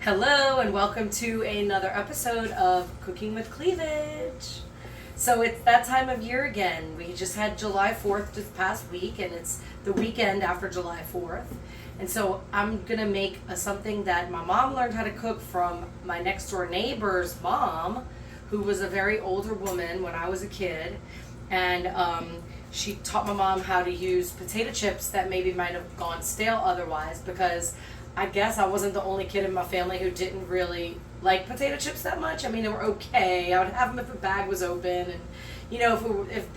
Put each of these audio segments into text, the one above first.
Hello and welcome to another episode of Cooking with Cleavage. So it's that time of year again. We just had July 4th this past week and it's the weekend after July 4th. And so I'm going to make something that my mom learned how to cook from my next door neighbor's mom, who was a very older woman when I was a kid. And she taught my mom how to use potato chips that maybe might have gone stale otherwise, because I guess I wasn't the only kid in my family who didn't really like potato chips that much. I mean, they were okay. I would have them if the bag was open, and if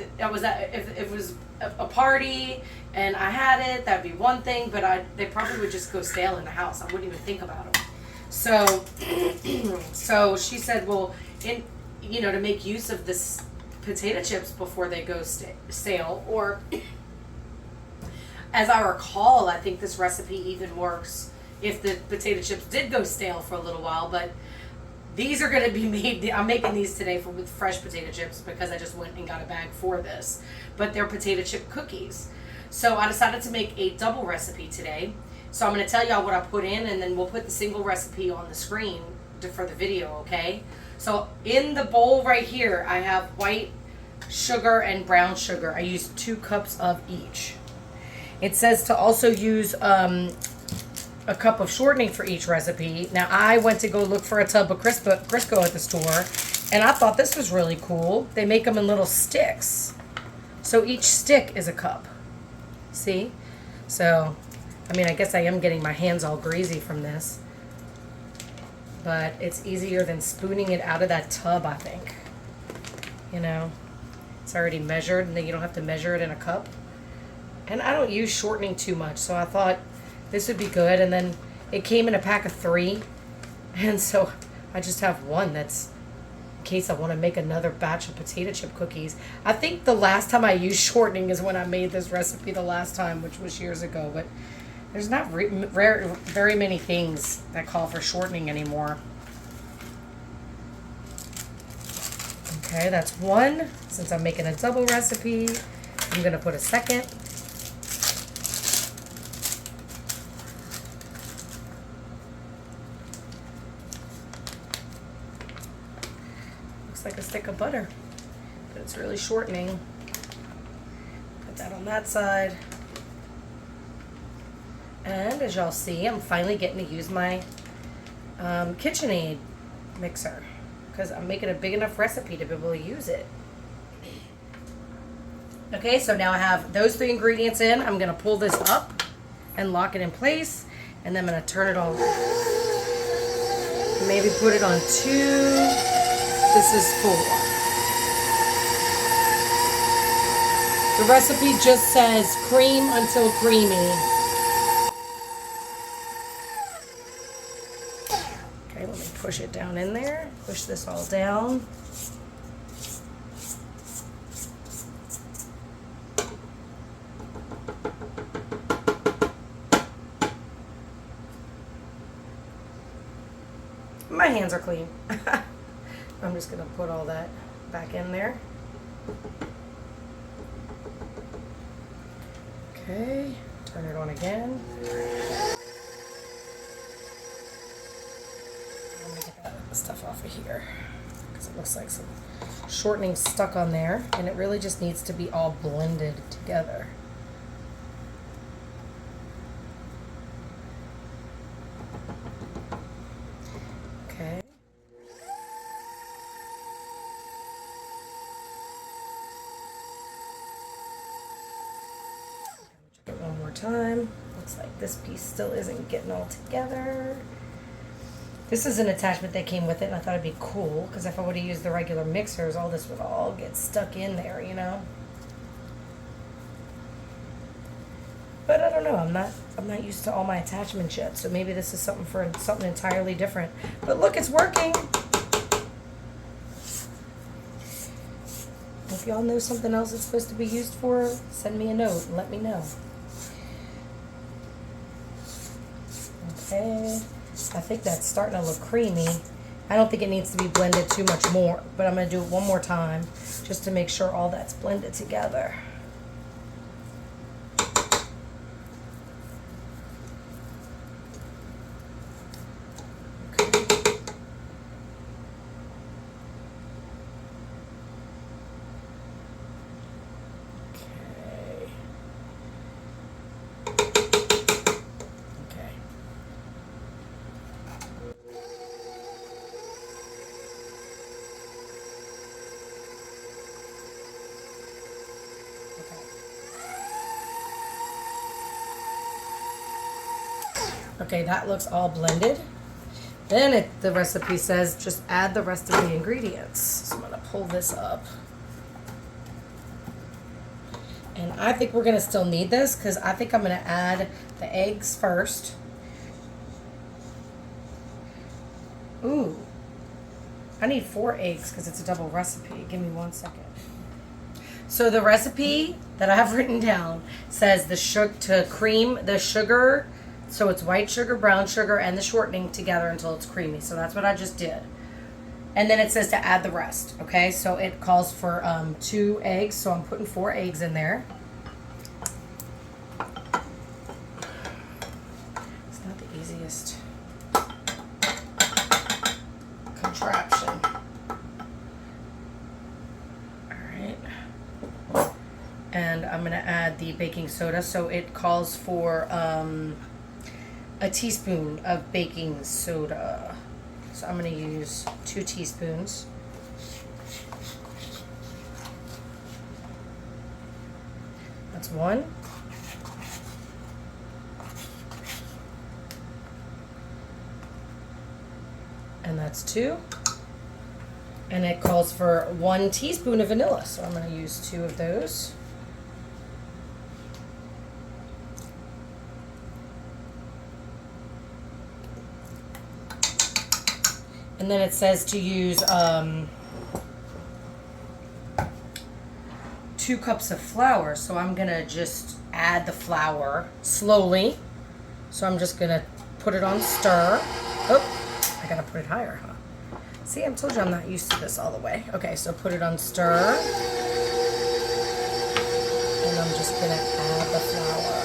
it was a party and I had it, that'd be one thing. But they probably would just go stale in the house. I wouldn't even think about them. So, so she said, well, to make use of this potato chips before they go stale, or as I recall, I think this recipe even works if the potato chips did go stale for a little while. But these are going to be made, I'm making these today with fresh potato chips because I just went and got a bag for this. But they're potato chip cookies. So I decided to make a double recipe today. So I'm going to tell y'all what I put in, and then we'll put the single recipe on the screen for the video, okay? So in the bowl right here, I have white sugar and brown sugar. I used 2 cups of each. It says to also use a cup of shortening for each recipe. Now, I went to go look for a tub of Crisco at the store, and I thought this was really cool. They make them in little sticks. So each stick is a cup. See? So, I mean, I guess I am getting my hands all greasy from this. But it's easier than spooning it out of that tub, I think. You know? It's already measured, and then you don't have to measure it in a cup. And I don't use shortening too much, so I thought this would be good. And then it came in a pack of 3, and so I just have one that's in case I want to make another batch of potato chip cookies. I think the last time I used shortening is when I made this recipe the last time, which was years ago. But there's not very many things that call for shortening anymore. Okay, that's 1. Since I'm making a double recipe, I'm going to put a second. Looks like a stick of butter, but it's really shortening. Put that on that side. And as y'all see, I'm finally getting to use my KitchenAid mixer, because I'm making a big enough recipe to be able to use it. Okay, so now I have those 3 ingredients in. I'm going to pull this up and lock it in place, and then I'm going to turn it on. Maybe put it on 2. This is 4. The recipe just says cream until creamy. Okay, let me push it down in there. Push this all down. My hands are clean. I'm just going to put all that back in there. Okay, turn it on again. Let me get that stuff off of here, because it looks like some shortening stuck on there, and it really just needs to be all blended together. Okay. Check it one more time. Looks like this piece still isn't getting all together. This is an attachment that came with it, and I thought it'd be cool, because if I would have used the regular mixers, all this would all get stuck in there, you know? But I don't know, I'm not used to all my attachments yet, so maybe this is something entirely different. But look, it's working. If y'all know something else it's supposed to be used for, send me a note and let me know. Okay, I think that's starting to look creamy. I don't think it needs to be blended too much more, but I'm going to do it one more time just to make sure all that's blended together. Okay, that looks all blended. Then the recipe says just add the rest of the ingredients. So I'm going to pull this up. And I think we're going to still need this because I think I'm going to add the eggs first. Ooh. I need 4 eggs because it's a double recipe. Give me 1 second. So the recipe that I have written down says to cream the sugar, so it's white sugar, brown sugar, and the shortening together until it's creamy. So that's what I just did. And then it says to add the rest. Okay, so it calls for 2 eggs, so I'm putting 4 eggs in there. It's not the easiest contraption. And I'm going to add the baking soda. So it calls for a teaspoon of baking soda. So I'm going to use 2 teaspoons. That's 1. And that's 2. And it calls for 1 teaspoon of vanilla. So I'm going to use 2 of those. And then it says to use 2 cups of flour. So I'm going to just add the flour slowly. So I'm just going to put it on stir. Oh, I got to put it higher, huh? See, I told you I'm not used to this all the way. Okay, so put it on stir. And I'm just going to add the flour.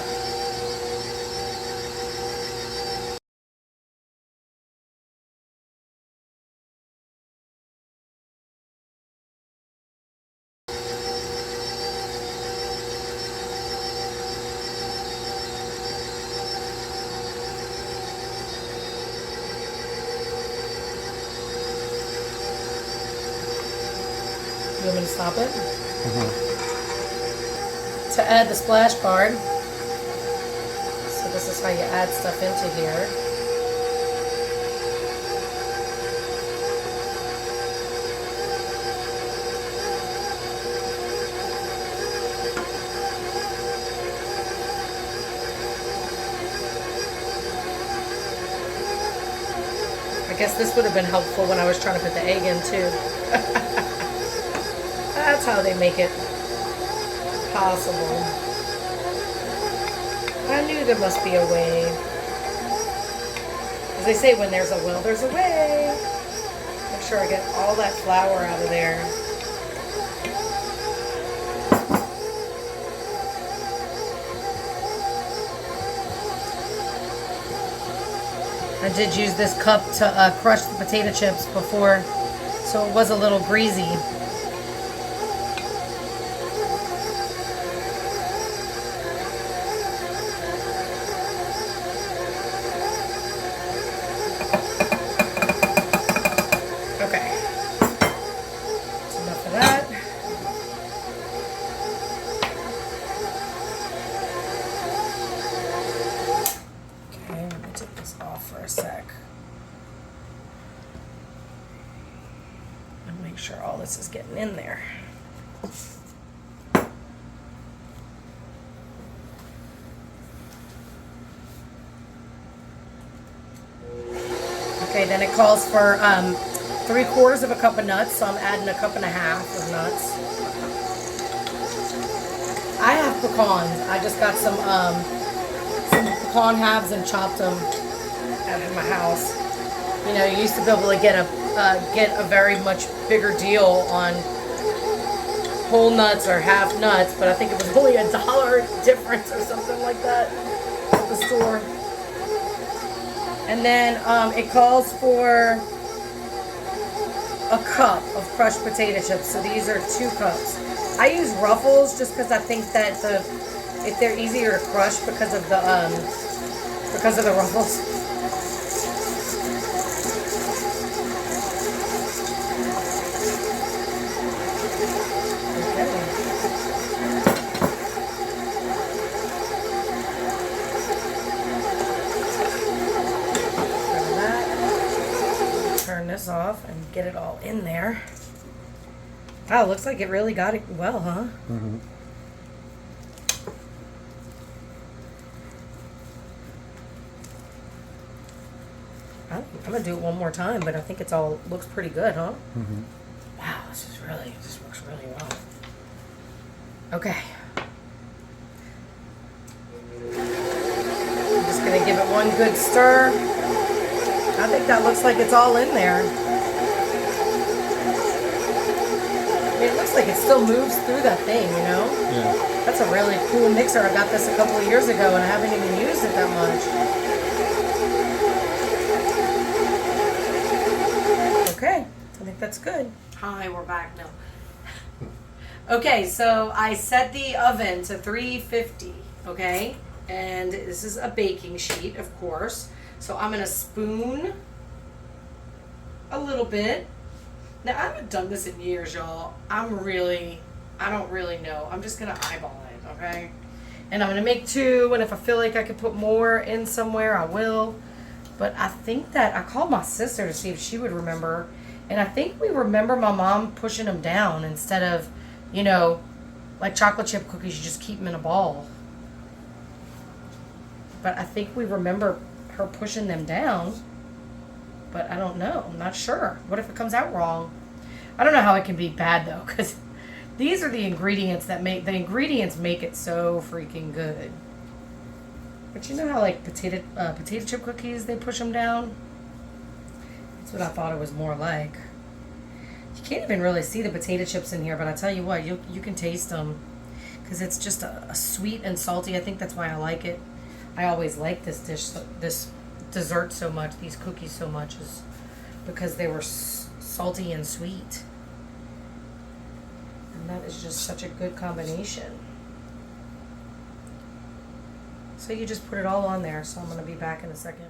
You want me to stop it? Mm-hmm. To add the splash guard. So this is how you add stuff into here. I guess this would have been helpful when I was trying to put the egg in too. That's how they make it possible. I knew there must be a way. As they say, when there's a will, there's a way. Make sure I get all that flour out of there. I did use this cup to crush the potato chips before, so it was a little greasy. Okay, that's enough of that. Okay, let me take this off for a sec. And make sure all this is getting in there. Okay, then it calls for 3/4 of a cup of nuts, so I'm adding 1.5 cups of nuts. I have pecans. I just got some pecan halves and chopped them out of my house. You know, you used to be able to get a very much bigger deal on whole nuts or half nuts, but I think it was only $1 difference or something like that at the store. And then it calls for a cup of crushed potato chips. So these are 2 cups. I use Ruffles just because I think that if they're easier to crush because of the Ruffles. this off and get it all in there. Wow, looks like it really got it well, huh? Mm-hmm. I'm gonna do it one more time, but I think it's all looks pretty good, huh? Mm-hmm. Wow, this works really well. Okay. I'm just gonna give it one good stir. I think that looks like it's all in there. I mean, it looks like it still moves through that thing, you know? Yeah. That's a really cool mixer. I got this a couple of years ago and I haven't even used it that much. Okay, I think that's good. Hi, we're back now. Okay, so I set the oven to 350, okay? And this is a baking sheet, of course. So I'm gonna spoon a little bit. Now, I haven't done this in years, y'all. I don't really know. I'm just gonna eyeball it, okay? And I'm gonna make 2, and if I feel like I could put more in somewhere, I will. But I think that I called my sister to see if she would remember. And I think we remember my mom pushing them down instead of, you know, like chocolate chip cookies, you just keep them in a ball. But I think we remember her pushing them down. But I don't know. I'm not sure. What if it comes out wrong? I don't know how it can be bad, though, because these are the ingredients that make it so freaking good. But you know how, like, potato chip cookies, they push them down? That's what I thought it was more like. You can't even really see the potato chips in here, but I tell you what, you can taste them. Because it's just a sweet and salty. I think that's why I like it. I always like this dessert so much, these cookies so much, is because they were salty and sweet. And that is just such a good combination. So you just put it all on there, so I'm going to be back in a second.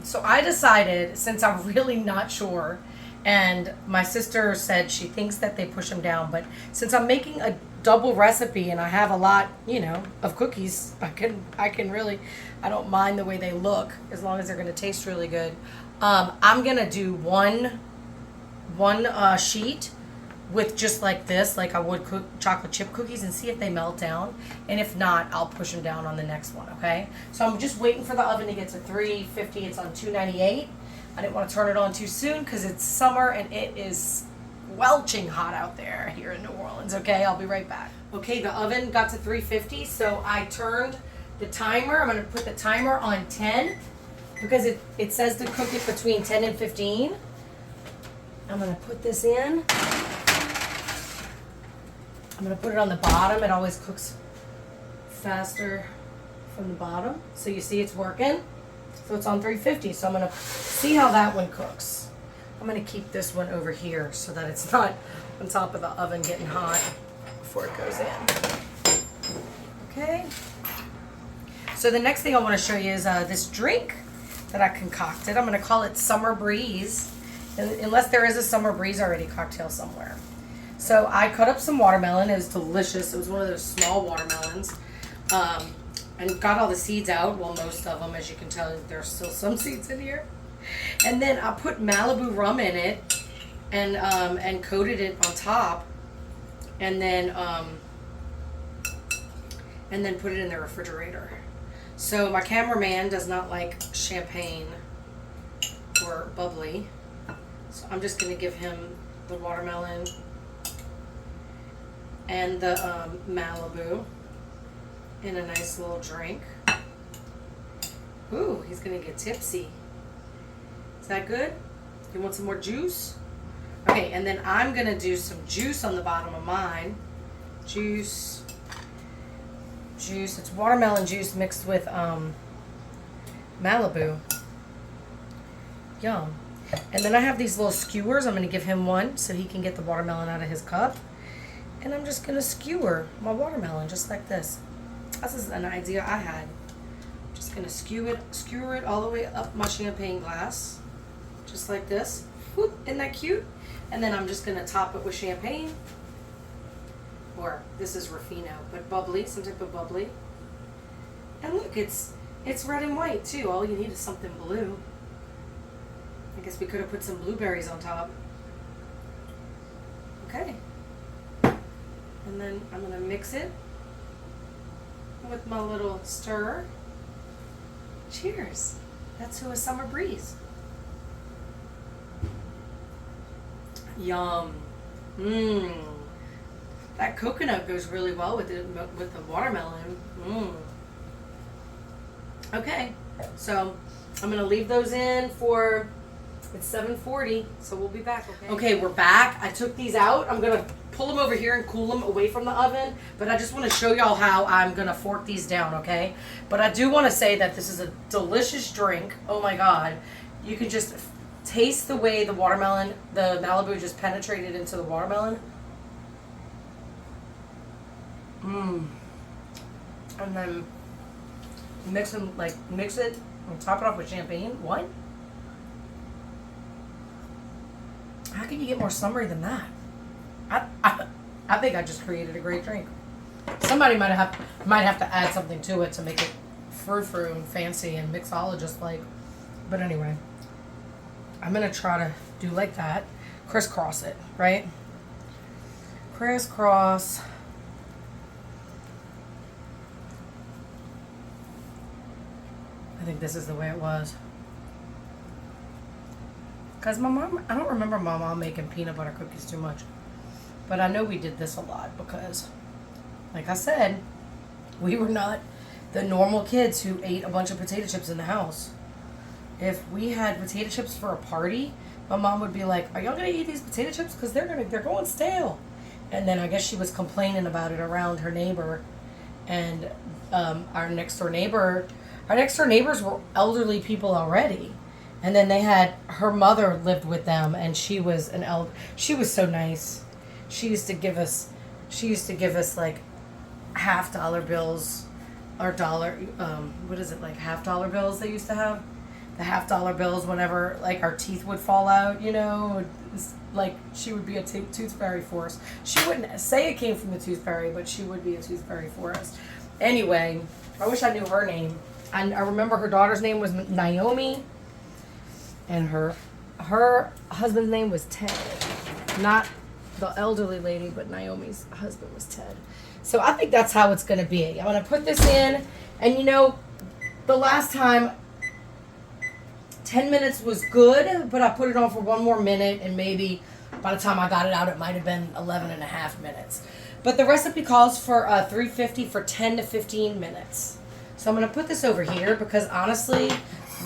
So I decided, since I'm really not sure, and my sister said she thinks that they push them down, but since I'm making a double recipe and I have a lot, you know, of cookies, I can really, I don't mind the way they look as long as they're going to taste really good. I'm going to do one sheet with just like this, like I would cook chocolate chip cookies, and see if they melt down. And if not, I'll push them down on the next one, okay? So I'm just waiting for the oven to get to 350. It's on 298. I didn't want to turn it on too soon because it's summer and it is squelching hot out there here in New Orleans, okay? I'll be right back. Okay, the oven got to 350, so I turned the timer. I'm going to put the timer on 10 because it says to cook it between 10 and 15. I'm going to put this in. I'm going to put it on the bottom. It always cooks faster from the bottom. So you see it's working. So it's on 350. So I'm going to see how that one cooks. I'm going to keep this one over here so that it's not on top of the oven getting hot before it goes in. Okay. So the next thing I want to show you is this drink that I concocted. I'm going to call it Summer Breeze. Unless there is a Summer Breeze already cocktail somewhere. So I cut up some watermelon. It was delicious. It was one of those small watermelons. And got all the seeds out. Well, most of them, as you can tell, there's still some seeds in here. And then I put Malibu rum in it and coated it on top, and then put it in the refrigerator. So my cameraman does not like champagne or bubbly, so I'm just gonna give him the watermelon and the Malibu in a nice little drink. Ooh, he's gonna get tipsy. Is that good? You want some more juice? Okay, and then I'm gonna do some juice on the bottom of mine. Juice. It's watermelon juice mixed with Malibu. Yum. And then I have these little skewers. I'm gonna give him one so he can get the watermelon out of his cup. And I'm just gonna skewer my watermelon just like this. This is an idea I had. Just gonna skewer it all the way up my champagne glass, just like this. Whoop, isn't that cute? And then I'm just gonna top it with champagne, or this is Ruffino, but bubbly, some type of bubbly. And look, it's red and white too. All you need is something blue. I guess we could have put some blueberries on top. Okay. And then I'm gonna mix it with my little stir. Cheers. That's to a summer breeze. Yum. Mmm. That coconut goes really well with the watermelon. Mmm. Okay, so I'm gonna leave those in for, it's 7:40, so we'll be back, okay? Okay, we're back. I took these out. I'm gonna pull them over here and cool them away from the oven, but I just want to show y'all how I'm gonna fork these down, okay? But I do want to say that this is a delicious drink. Oh my God. You can just taste the way the watermelon, the Malibu just penetrated into the watermelon. Mmm. And then mix it and top it off with champagne. What? How can you get more summery than that? I think I just created a great drink. Somebody might have to add something to it to make it frou-frou and fancy and mixologist like. But anyway, I'm gonna try to do like that. Crisscross it, right? Crisscross. I think this is the way it was. Because my mom, I don't remember my mom making peanut butter cookies too much. But I know we did this a lot because, like I said, we were not the normal kids who ate a bunch of potato chips in the house. If we had potato chips for a party, my mom would be like, "Are y'all gonna eat these potato chips? Because they're going stale." And then I guess she was complaining about it around her neighbor, and our next door neighbors were elderly people already. And then they had, her mother lived with them, and she was she was so nice. She used to give us like $50 bills or dollar, what is it, like $50 bills they used to have? The $50 bills whenever like our teeth would fall out, you know, like she would be a tooth fairy for us. She wouldn't say it came from the tooth fairy, but she would be a tooth fairy for us. Anyway, I wish I knew her name. I remember her daughter's name was Naomi, and her husband's name was Ted. Not the elderly lady, but Naomi's husband was Ted. So I think that's how it's going to be. I'm going to put this in, and you know, the last time 10 minutes was good, but I put it on for one more minute, and maybe by the time I got it out, it might have been 11 and a half minutes. But the recipe calls for 350 for 10 to 15 minutes. So I'm going to put this over here because honestly,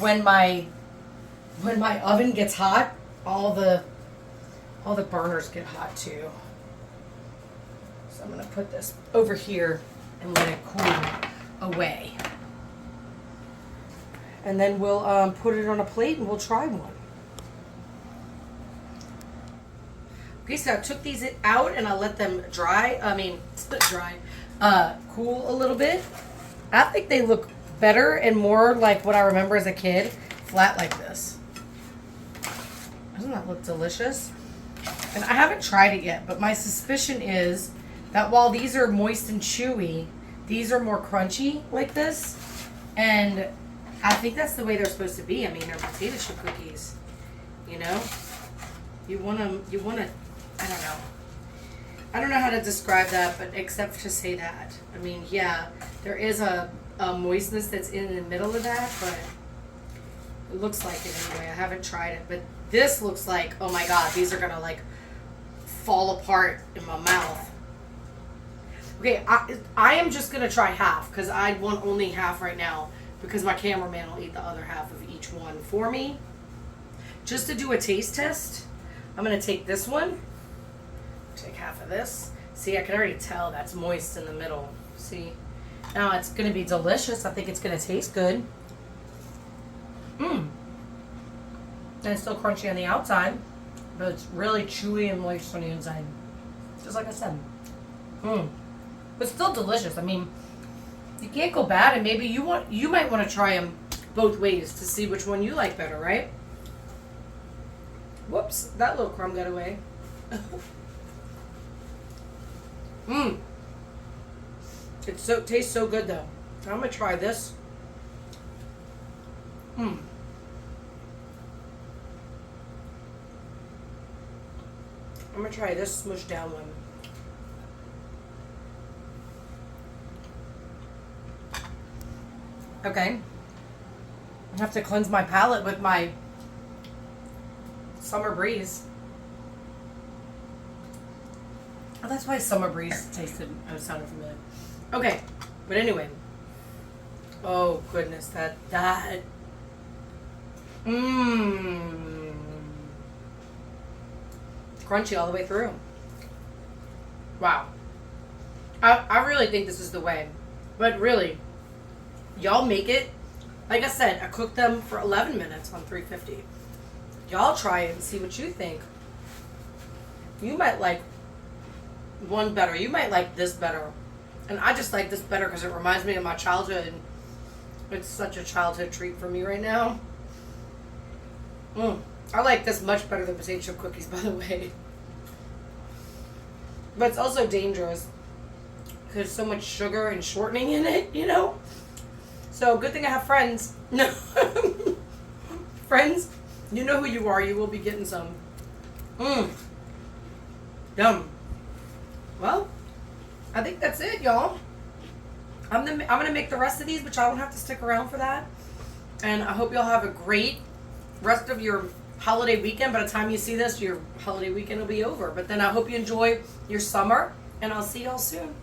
when my oven gets hot, all the burners get hot too. So I'm going to put this over here and let it cool away. And then we'll put it on a plate and we'll try one. Okay, so I took these out and I let them cool a little bit. I think they look better and more like what I remember as a kid, flat like this. Doesn't that look delicious? And I haven't tried it yet, but my suspicion is that while these are moist and chewy, these are more crunchy like this. And I think that's the way they're supposed to be. I mean, they're potato chip cookies. You know? You want to, I don't know. I don't know how to describe that, but except to say that. I mean, yeah, there is a moistness that's in the middle of that, but it looks like it anyway. I haven't tried it, but this looks like, oh my god, these are going to like fall apart in my mouth. Okay, I am just going to try half because I want only half right now because my cameraman will eat the other half of each one for me. Just to do a taste test, I'm going to take this one. Take half of this. See, I can already tell that's moist in the middle. See? Now it's going to be delicious. I think it's going to taste good. And it's still crunchy on the outside, but it's really chewy and moist on the inside. Just like I said. But still delicious. I mean, you can't go bad, and maybe you might want to try them both ways to see which one you like better, right? Whoops, that little crumb got away. It tastes so good though. I'm gonna try this. I'm gonna try this smushed down one. Okay. I have to cleanse my palate with my Summer Breeze. Oh, that's why Summer Breeze sounded familiar. Okay, but anyway. Oh goodness, that. Crunchy all the way through. Wow. I really think this is the way. But really, y'all make it. Like I said, I cooked them for 11 minutes on 350. Y'all try it and see what you think. You might like one better. You might like this better. And I just like this better because it reminds me of my childhood. It's such a childhood treat for me right now. I like this much better than potato chip cookies, by the way. But it's also dangerous because there's so much sugar and shortening in it, you know? So good thing I have friends. No. Friends, you know who you are. You will be getting some. Yum. Well, I think that's it, y'all. I'm gonna make the rest of these, but y'all don't have to stick around for that. And I hope y'all have a great rest of your holiday weekend. By the time you see this, your holiday weekend will be over. But then I hope you enjoy your summer, and I'll see y'all soon.